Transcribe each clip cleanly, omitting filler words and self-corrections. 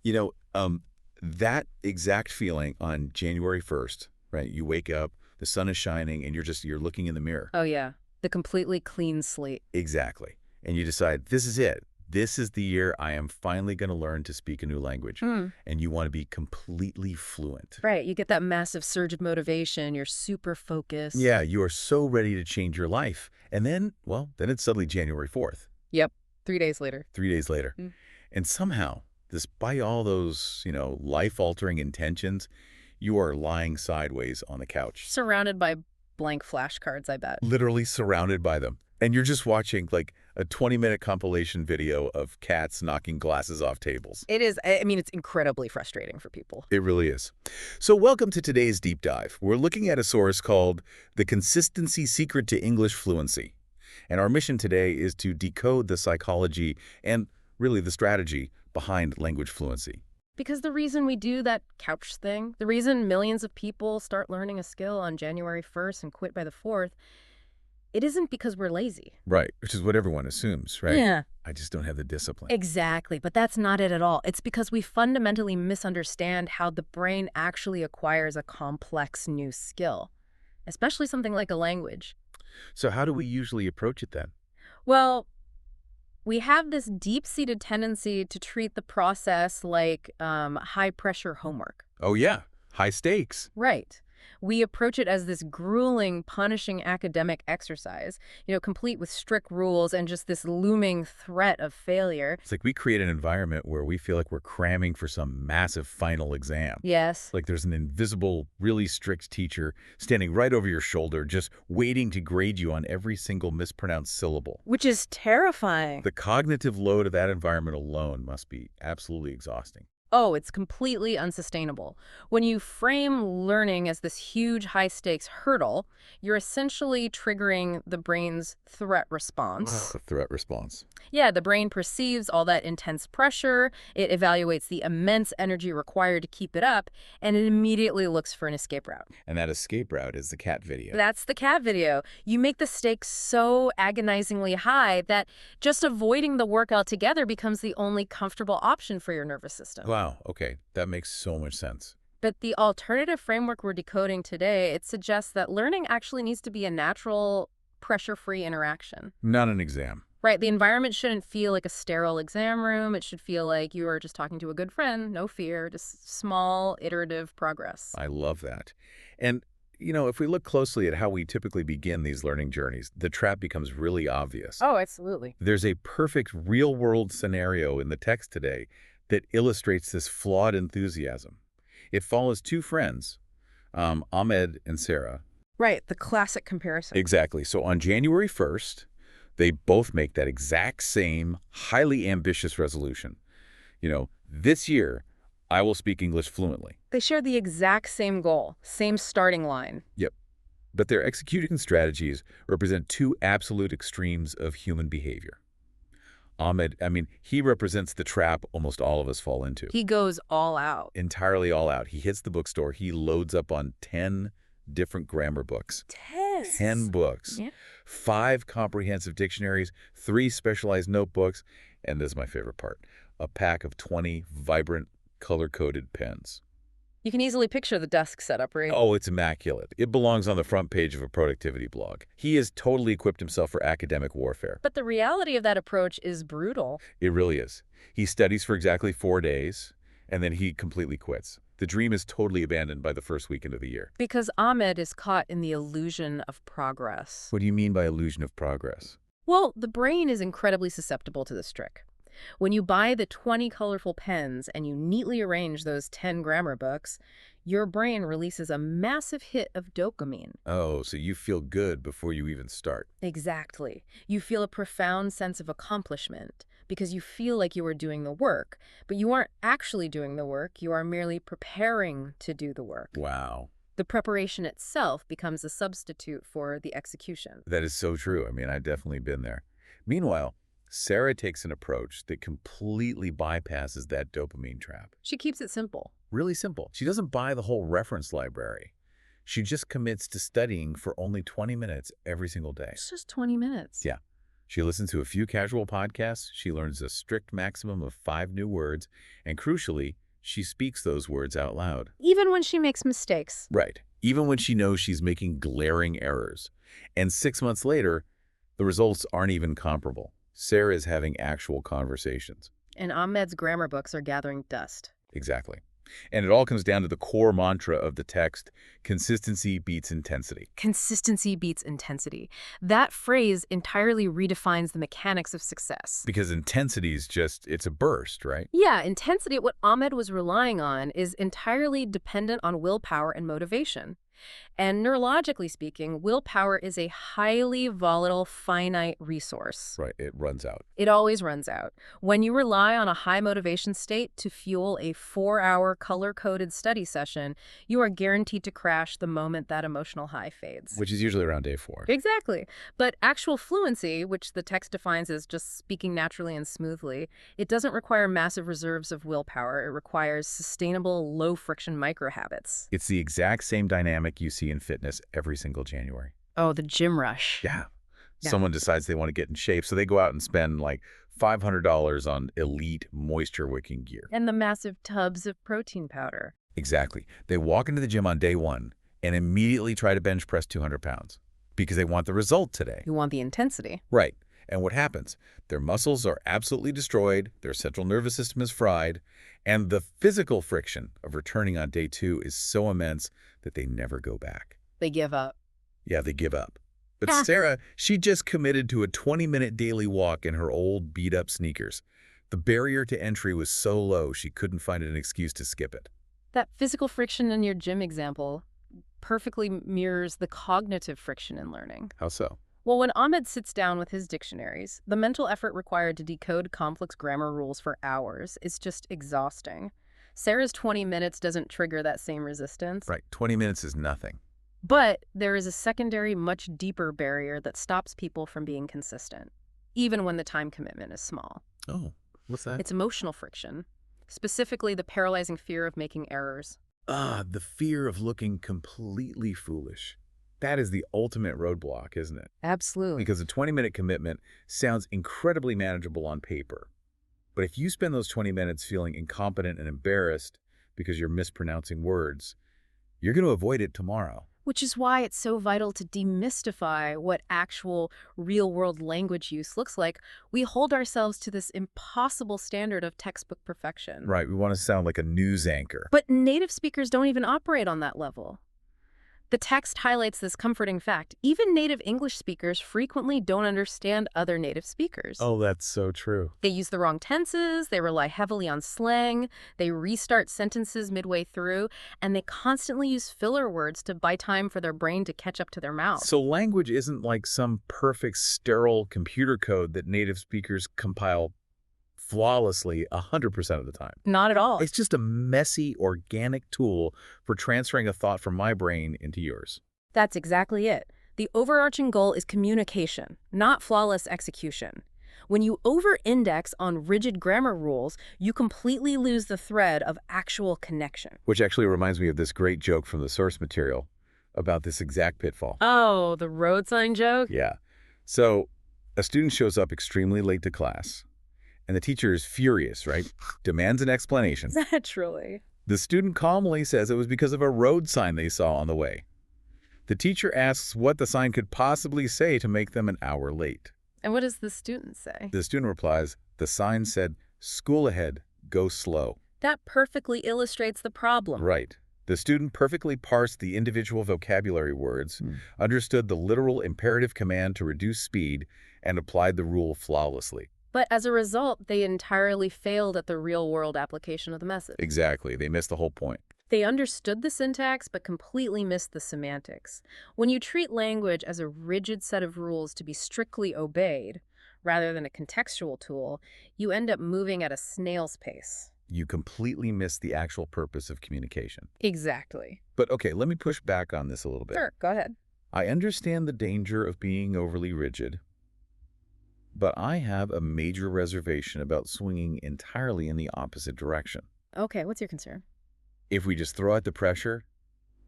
You know, that exact feeling on January 1st, right? You wake up, the sun is shining, and you're looking in the mirror. Oh, yeah. The completely clean slate. Exactly. And you decide, this is it. This is the year I am finally going to learn to speak a new language. Hmm. And you want to be completely fluent. Right. You get that massive surge of motivation. You're super focused. Yeah, you are so ready to change your life. And then, well, then it's suddenly January 4th, Yep. 3 days later. 3 days later. Mm. And somehow, despite all those, life-altering intentions, you are lying sideways on the couch, Surrounded by blank flashcards, I bet. literally surrounded by them. And you're just watching like a 20-minute compilation video of cats knocking glasses off tables. It is, I mean, it's incredibly frustrating for people. It really is. So welcome to today's deep dive. We're looking at a source called The Consistency Secret to English Fluency. And our mission today is to decode the psychology and really the strategy behind language fluency. Because the reason we do that couch thing, the reason millions of people start learning a skill on January 1st and quit by the 4th, it isn't because we're lazy. Right, which is what everyone assumes, right? Yeah. I just don't have the discipline. Exactly, but that's not it at all. It's because we fundamentally misunderstand how the brain actually acquires a complex new skill, especially something like a language. So how do we usually approach it then? Well, we have this deep-seated tendency to treat the process like high-pressure homework. Oh yeah, high stakes. Right. We approach it as this grueling, punishing academic exercise, complete with strict rules and just this looming threat of failure. It's like we create an environment where we feel like we're cramming for some massive final exam. Yes. Like there's an invisible, really strict teacher standing right over your shoulder, just waiting to grade you on every single mispronounced syllable. Which is terrifying. The cognitive load of that environment alone must be absolutely exhausting. Oh, it's completely unsustainable. When you frame learning as this huge high-stakes hurdle, you're essentially triggering the brain's threat response. The threat response. Yeah, the brain perceives all that intense pressure, it evaluates the immense energy required to keep it up, and it immediately looks for an escape route. And that escape route is the cat video. That's the cat video. You make the stakes so agonizingly high that just avoiding the work altogether becomes the only comfortable option for your nervous system. Wow, okay, that makes so much sense. But the alternative framework we're decoding today, it suggests that learning actually needs to be a natural, pressure-free interaction. Not an exam. Right, the environment shouldn't feel like a sterile exam room. It should feel like you are just talking to a good friend, no fear, just small, iterative progress. I love that. And, if we look closely at how we typically begin these learning journeys, the trap becomes really obvious. Oh, absolutely. There's a perfect real-world scenario in the text today that illustrates this flawed enthusiasm. It follows two friends, Ahmed and Sarah. Right, the classic comparison. Exactly. So on January 1st, they both make that exact same highly ambitious resolution. This year, I will speak English fluently. They share the exact same goal, same starting line. Yep. But their executing strategies represent two absolute extremes of human behavior. Ahmed, he represents the trap almost all of us fall into. He goes all out. Entirely all out. He hits the bookstore. He loads up on 10 different grammar books. 10 books. Yeah. 5 comprehensive dictionaries, 3 specialized notebooks, and this is my favorite part, a pack of 20 vibrant, color-coded pens. You can easily picture the desk setup, right? Oh, it's immaculate. It belongs on the front page of a productivity blog. He has totally equipped himself for academic warfare. But the reality of that approach is brutal. It really is. He studies for exactly 4 days, and then he completely quits. The dream is totally abandoned by the first weekend of the year. Because Ahmed is caught in the illusion of progress. What do you mean by illusion of progress? Well, the brain is incredibly susceptible to this trick. When you buy the 20 colorful pens and you neatly arrange those 10 grammar books, your brain releases a massive hit of dopamine. Oh, so you feel good before you even start. Exactly. You feel a profound sense of accomplishment because you feel like you are doing the work, but you aren't actually doing the work. You are merely preparing to do the work. Wow. The preparation itself becomes a substitute for the execution. That is so true. I've definitely been there. Meanwhile, Sarah takes an approach that completely bypasses that dopamine trap. She keeps it simple. Really simple. She doesn't buy the whole reference library. She just commits to studying for only 20 minutes every single day. It's just 20 minutes. Yeah. She listens to a few casual podcasts, she learns a strict maximum of 5 new words, and crucially, she speaks those words out loud. Even when she makes mistakes. Right. Even when she knows she's making glaring errors. And 6 months later, the results aren't even comparable. Sarah is having actual conversations. And Ahmed's grammar books are gathering dust. Exactly. And it all comes down to the core mantra of the text: consistency beats intensity. Consistency beats intensity. That phrase entirely redefines the mechanics of success. Because intensity is just, it's a burst, right? Yeah, intensity, what Ahmed was relying on, is entirely dependent on willpower and motivation. And neurologically speaking, willpower is a highly volatile, finite resource. Right, it runs out. It always runs out. When you rely on a high motivation state to fuel a 4-hour color-coded study session, you are guaranteed to crash the moment that emotional high fades. Which is usually around day 4. Exactly. But actual fluency, which the text defines as just speaking naturally and smoothly, it doesn't require massive reserves of willpower. It requires sustainable, low-friction micro-habits. It's the exact same dynamic you see in fitness every single January. Oh, the gym rush. Yeah. Yeah. Someone decides they want to get in shape, so they go out and spend like $500 on elite moisture-wicking gear. And the massive tubs of protein powder. Exactly. They walk into the gym on day 1 and immediately try to bench press 200 pounds because they want the result today. You want the intensity. Right. And what happens? Their muscles are absolutely destroyed, their central nervous system is fried, and the physical friction of returning on day 2 is so immense that they never go back. They give up. Yeah, they give up. But Sarah, she just committed to a 20-minute daily walk in her old beat-up sneakers. The barrier to entry was so low she couldn't find an excuse to skip it. That physical friction in your gym example perfectly mirrors the cognitive friction in learning. How so? Well, when Ahmed sits down with his dictionaries, the mental effort required to decode complex grammar rules for hours is just exhausting. Sarah's 20 minutes doesn't trigger that same resistance. Right, 20 minutes is nothing. But there is a secondary, much deeper barrier that stops people from being consistent, even when the time commitment is small. Oh, what's that? It's emotional friction, specifically the paralyzing fear of making errors. The fear of looking completely foolish. That is the ultimate roadblock, isn't it? Absolutely. Because a 20-minute commitment sounds incredibly manageable on paper. But if you spend those 20 minutes feeling incompetent and embarrassed because you're mispronouncing words, you're going to avoid it tomorrow. Which is why it's so vital to demystify what actual real-world language use looks like. We hold ourselves to this impossible standard of textbook perfection. Right, we want to sound like a news anchor. But native speakers don't even operate on that level. The text highlights this comforting fact. Even native English speakers frequently don't understand other native speakers. Oh, that's so true. They use the wrong tenses, they rely heavily on slang, they restart sentences midway through, and they constantly use filler words to buy time for their brain to catch up to their mouth. So language isn't like some perfect, sterile computer code that native speakers compile flawlessly 100% of the time. Not at all. It's just a messy, organic tool for transferring a thought from my brain into yours. That's exactly it. The overarching goal is communication, not flawless execution. When you over-index on rigid grammar rules, you completely lose the thread of actual connection. Which actually reminds me of this great joke from the source material about this exact pitfall. Oh, the road sign joke? Yeah. So a student shows up extremely late to class, and the teacher is furious, right? Demands an explanation. Naturally. The student calmly says it was because of a road sign they saw on the way. The teacher asks what the sign could possibly say to make them an hour late. And what does the student say? The student replies, the sign said, "School ahead, go slow." That perfectly illustrates the problem. Right. The student perfectly parsed the individual vocabulary words, understood the literal imperative command to reduce speed, and applied the rule flawlessly. But as a result, they entirely failed at the real-world application of the message. Exactly. They missed the whole point. They understood the syntax, but completely missed the semantics. When you treat language as a rigid set of rules to be strictly obeyed, rather than a contextual tool, you end up moving at a snail's pace. You completely miss the actual purpose of communication. Exactly. But okay, let me push back on this a little bit. Sure, go ahead. I understand the danger of being overly rigid, but I have a major reservation about swinging entirely in the opposite direction. Okay, what's your concern? If we just throw out the pressure,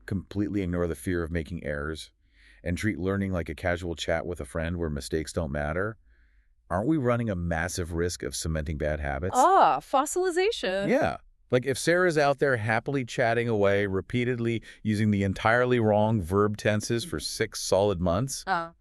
completely ignore the fear of making errors, and treat learning like a casual chat with a friend where mistakes don't matter, aren't we running a massive risk of cementing bad habits? Ah, fossilization. Yeah. Like if Sarah's out there happily chatting away, repeatedly using the entirely wrong verb tenses for 6 solid months, Uh,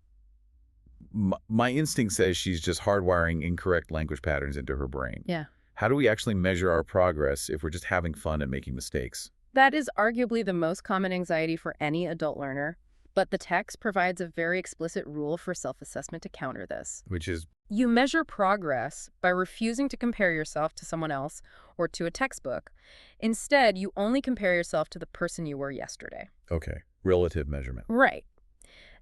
my instinct says she's just hardwiring incorrect language patterns into her brain. yeah. How do we actually measure our progress if we're just having fun and making mistakes? That is arguably the most common anxiety for any adult learner, but the text provides a very explicit rule for self-assessment to counter this. Which is, You measure progress by refusing to compare yourself to someone else or to a textbook. Instead, you only compare yourself to the person you were yesterday. okay, relative measurement. Right.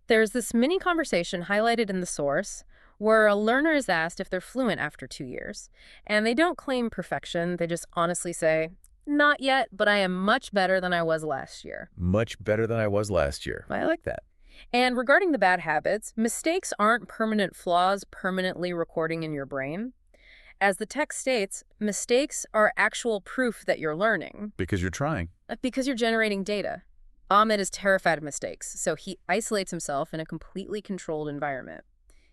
There's this mini conversation highlighted in the source where a learner is asked if they're fluent after 2 years. And they don't claim perfection. They just honestly say, not yet, but I am much better than I was last year. Much better than I was last year. I like that. And regarding the bad habits, mistakes aren't permanent flaws permanently recording in your brain. As the text states, mistakes are actual proof that you're learning Because you're trying. because you're generating data. Ahmed is terrified of mistakes, so he isolates himself in a completely controlled environment.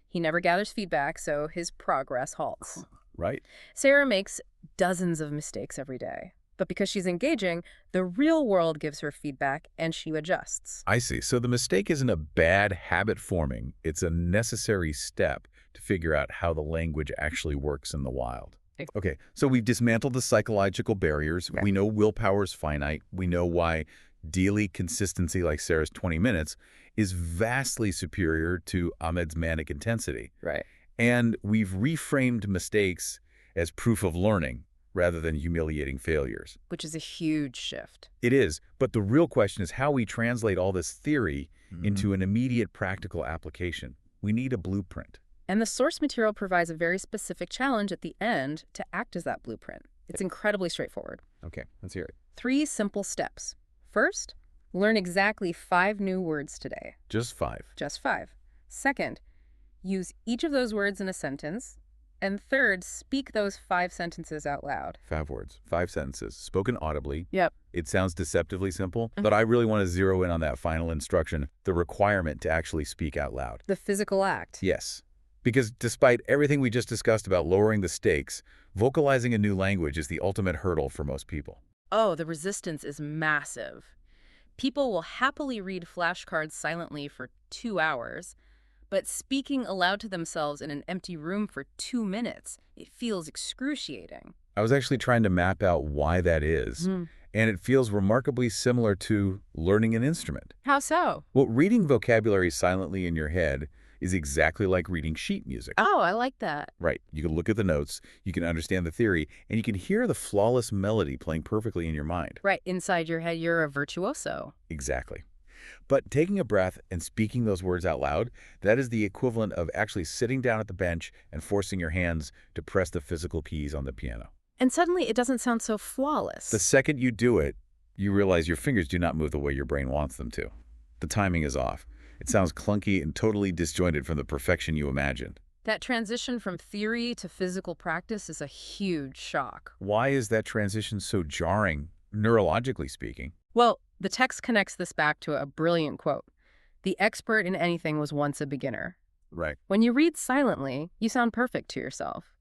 He never gathers feedback, so his progress halts. Right? Sarah makes dozens of mistakes every day, but because she's engaging, the real world gives her feedback and she adjusts. I see. So the mistake isn't a bad habit forming. It's a necessary step to figure out how the language actually works in the wild. Okay, so we've dismantled the psychological barriers. Okay. We know willpower's finite. We know why daily consistency like Sarah's 20 minutes is vastly superior to Ahmed's manic intensity. Right. And we've reframed mistakes as proof of learning rather than humiliating failures. Which is a huge shift. It is, but the real question is how we translate all this theory into an immediate practical application. We need a blueprint. And the source material provides a very specific challenge at the end to act as that blueprint. It's incredibly straightforward. Okay, let's hear it. 3 simple steps. First, learn exactly 5 new words today. Just 5. Just 5. Second, use each of those words in a sentence. And third, speak those 5 sentences out loud. 5 words, 5 sentences, spoken audibly. Yep. It sounds deceptively simple, but I really want to zero in on that final instruction, the requirement to actually speak out loud. The physical act. Yes, because despite everything we just discussed about lowering the stakes, vocalizing a new language is the ultimate hurdle for most people. Oh, the resistance is massive. People will happily read flashcards silently for 2 hours, but speaking aloud to themselves in an empty room for 2 minutes, it feels excruciating. I was actually trying to map out why that is, and it feels remarkably similar to learning an instrument. How so? Well, reading vocabulary silently in your head is exactly like reading sheet music. Oh, I like that. Right. You can look at the notes, you can understand the theory, and you can hear the flawless melody playing perfectly in your mind. Right, inside your head, you're a virtuoso. Exactly. But taking a breath and speaking those words out loud, that is the equivalent of actually sitting down at the bench and forcing your hands to press the physical keys on the piano. And suddenly it doesn't sound so flawless. The second you do it, you realize your fingers do not move the way your brain wants them to. The timing is off. It sounds clunky and totally disjointed from the perfection you imagined. That transition from theory to physical practice is a huge shock. Why is that transition so jarring, neurologically speaking? Well, the text connects this back to a brilliant quote. The expert in anything was once a beginner. Right. When you read silently, you sound perfect to yourself.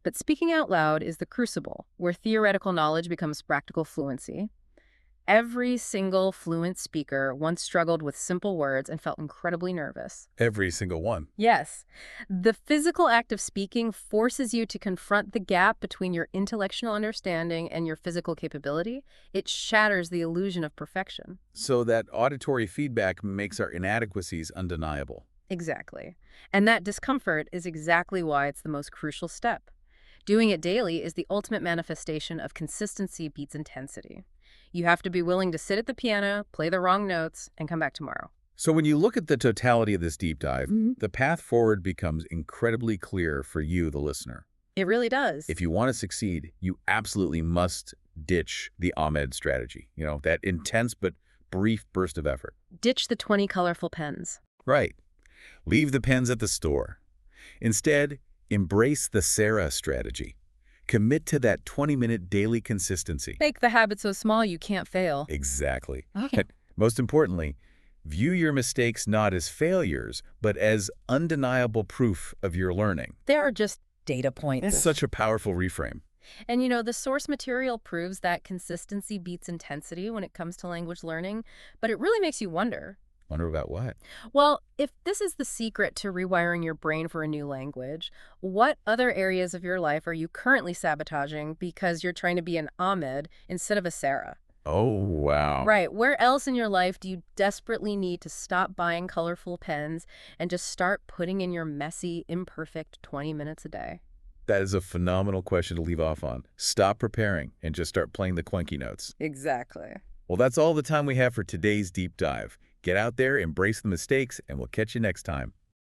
But speaking out loud is the crucible, where theoretical knowledge becomes practical fluency. Every single fluent speaker once struggled with simple words and felt incredibly nervous. Every single one. Yes, the physical act of speaking forces you to confront the gap between your intellectual understanding and your physical capability. It shatters the illusion of perfection. So that auditory feedback makes our inadequacies undeniable. Exactly. And that discomfort is exactly why it's the most crucial step. Doing it daily is the ultimate manifestation of consistency beats intensity. You have to be willing to sit at the piano, play the wrong notes, and come back tomorrow. So when you look at the totality of this deep dive, the path forward becomes incredibly clear for you, the listener. It really does. If you want to succeed, you absolutely must ditch the Ahmed strategy. You know, that intense but brief burst of effort. Ditch the 20 colorful pens. Right. Leave the pens at the store. Instead, embrace the Sarah strategy. Commit to that 20-minute daily consistency. Make the habit so small you can't fail. Exactly. Okay. Most importantly, View your mistakes not as failures, but as undeniable proof of your learning. They are just data points. It's such a powerful reframe. And the source material proves that consistency beats intensity when it comes to language learning, but it really makes you wonder. Wonder about what? Well, if this is the secret to rewiring your brain for a new language, what other areas of your life are you currently sabotaging because you're trying to be an Ahmed instead of a Sarah? Oh, wow. Right. Where else in your life do you desperately need to stop buying colorful pens and just start putting in your messy, imperfect 20 minutes a day? That is a phenomenal question to leave off on. Stop preparing and just start playing the clunky notes. Exactly. Well, that's all the time we have for today's deep dive. Get out there, embrace the mistakes, and we'll catch you next time.